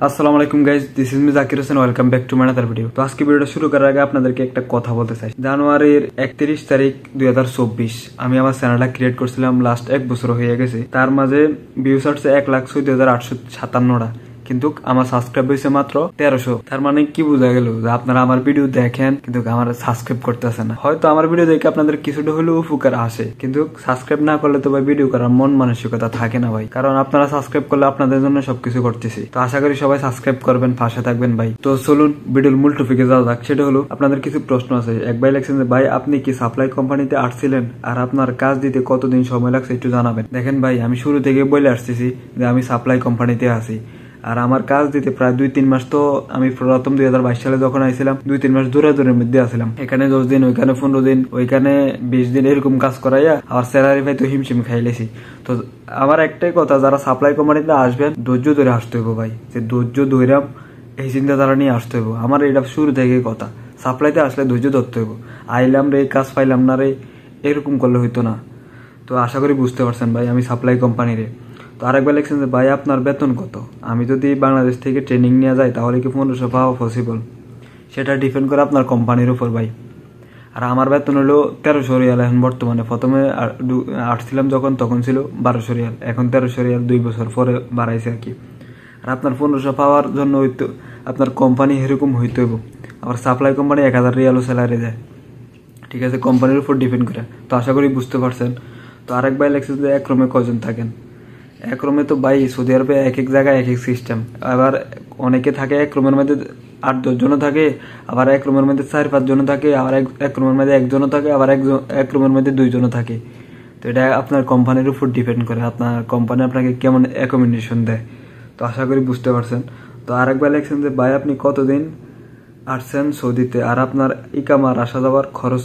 আসসালামু আলাইকুম guys, this is me Zakir Hossain. Welcome back to my other video. তো আজকে ভিডিওটা শুরু করার আগে আপনাদেরকে একটা কথা বলতে চাই। জানুয়ারির 31 তারিখ 2024 আমি আমার চ্যানেলটা ক্রিয়েট করছিলাম। লাস্ট 1 বছর হয়ে গেছে। তার মাঝে ভিউস আসছে 1,14,857টা, কিন্তু আমার সাবস্ক্রাইব হয়েছে মাত্র 1300। তার মানে কি বোঝা গেল যে আপনারা আমার ভিডিও দেখেন কিন্তু আমার সাবস্ক্রাইব করতেছে না। হয়তো আমার ভিডিও দেখে আপনাদের কিছুটা হলেও উপকার আসে, কিন্তু সাবস্ক্রাইব না করলে তো ভাই ভিডিও করার মন মানসিকতা থাকে না ভাই। কারণ আপনারা সাবস্ক্রাইব করলে আপনাদের জন্য সবকিছু করতেছি। তো আশা করি সবাই সাবস্ক্রাইব করবেন, পাশে থাকবেন ভাই। তো চলুন ভিডিওর মূল টপিকে যাওয়া যাক। সেটা হলো আপনাদের কিছু প্রশ্ন আছে। এক ভাই লেখছেন যে ভাই আপনি কি সাপ্লাই কোম্পানিতে আসছিলেন আর আপনার কাজ দিতে কতদিন সময় লাগছে একটু জানাবেন। দেখেন ভাই, আমি শুরু থেকে বলে আসতেছি যে আমি সাপ্লাই কোম্পানিতে আছি আর আমার কাজ দিতে প্রায় 2-3 মাস। তো আমি প্রথম 2022 সালে যখন আইছিলাম 2-3 মাস দূরের মধ্যে আসলাম। এখানে 10 দিন, ওইখানে 15 দিন, ওইখানে 20 দিন, এরকম কাজ করাইয়া আবার স্যালারি পাই তো হিমশিম খাইলেছি। তো আমার একটাই কথা, যারা সাপ্লাই কোম্পানিতে আসবেন ধৈর্য ধরে আসতে হইব ভাই। যে ধৈর্য ধৈরাম এই চিন্তাধারা নিয়ে আসতে হইব। আমার এটা শুরু থেকে কথা, সাপ্লাইতে আসলে ধৈর্য ধরতে হইব। আইলাম রে, কাজ পাইলাম না রে, এরকম করলে হইতো না। তো আশা করি বুঝতে পারছেন ভাই, আমি সাপ্লাই কোম্পানিরে। তো আরেকবার লিখছেন যে ভাই আপনার বেতন কত? আমি যদি বাংলাদেশ থেকে ট্রেনিং নিয়ে যাই তাহলে কি 1500 পাওয়া পসিবল? সেটা ডিপেন্ড করে আপনার কোম্পানির উপর ভাই। আর আমার বেতন হলো 1300 রিয়াল এখন বর্তমানে। প্রথমে আসছিলাম যখন তখন ছিল 1200 রিয়াল, এখন 1300 রিয়াল 2 বছর পরে বাড়াইছে আর কি। আর আপনার 1500 পাওয়ার জন্য হইতো আপনার কোম্পানি এরকম হইতে হইব। আবার সাপ্লাই কোম্পানি 1000 রিয়ালও স্যালারি দেয়, ঠিক আছে, কোম্পানির উপর ডিপেন্ড করে। তো আশা করি বুঝতে পারছেন। তো আরেক ভাই লেখছে যে এক রুমে কজন থাকেন? এক রুমে তো ভাই সৌদি আরবে এক এক জায়গায় এক এক সিস্টেম। আবার অনেকে থাকে এক রুমের মধ্যে 8-10 জনও থাকে, আবার এক রুমের মধ্যে 4-5 জনও থাকে, আবার এক রুমের মধ্যে একজনও থাকে, আবার এক রুমের মধ্যে 2 জনও থাকে। তো এটা আপনার কোম্পানির উপর ডিপেন্ড করে, আপনার কোম্পানি আপনাকে কেমন অ্যাকোমোডেশন দেয়। তো আশা করি বুঝতে পারছেন। তো আরেকবার লেখছেন যে ভাই আপনি কতদিন আসছেন সৌদিতে আর আপনার ইকামার আসা যাওয়ার খরচ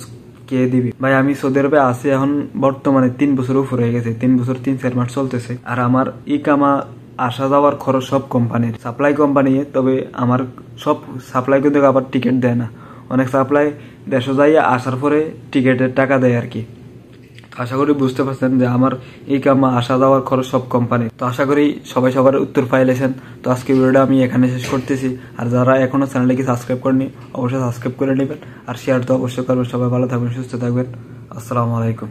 কে দিবি? ভাই আমি সৌদি আরবে আছি এখন বর্তমানে 3 বছর উপর হয়ে গেছে, 3 বছর 3-4 মাস চলতেছে। আর আমার ইকামা আসা যাওয়ার খরচ সব কোম্পানির, সাপ্লাই কোম্পানি। তবে আমার সব সাপ্লাই কিন্তু আবার টিকিট দেয় না। অনেক সাপ্লাই দেশে যাইয়া আসার পরে টিকিটের টাকা দেয় আর কি। আশা করি বুঝতে পারছেন যে আমার এই কামা আসা যাওয়ার খরচ সব কোম্পানি। তো আশা করি সবাই সবার উত্তর পাইলেছেন। তো আজকে ভিডিওটা আমি এখানে শেষ করতেছি। আর যারা এখনো চ্যানেলটিকে সাবস্ক্রাইব করেনি অবশ্যই সাবস্ক্রাইব করে নেবেন আর শেয়ার তো অবশ্যই করবেন। সবাই ভালো থাকবেন, সুস্থ থাকবেন। আসসালামু আলাইকুম।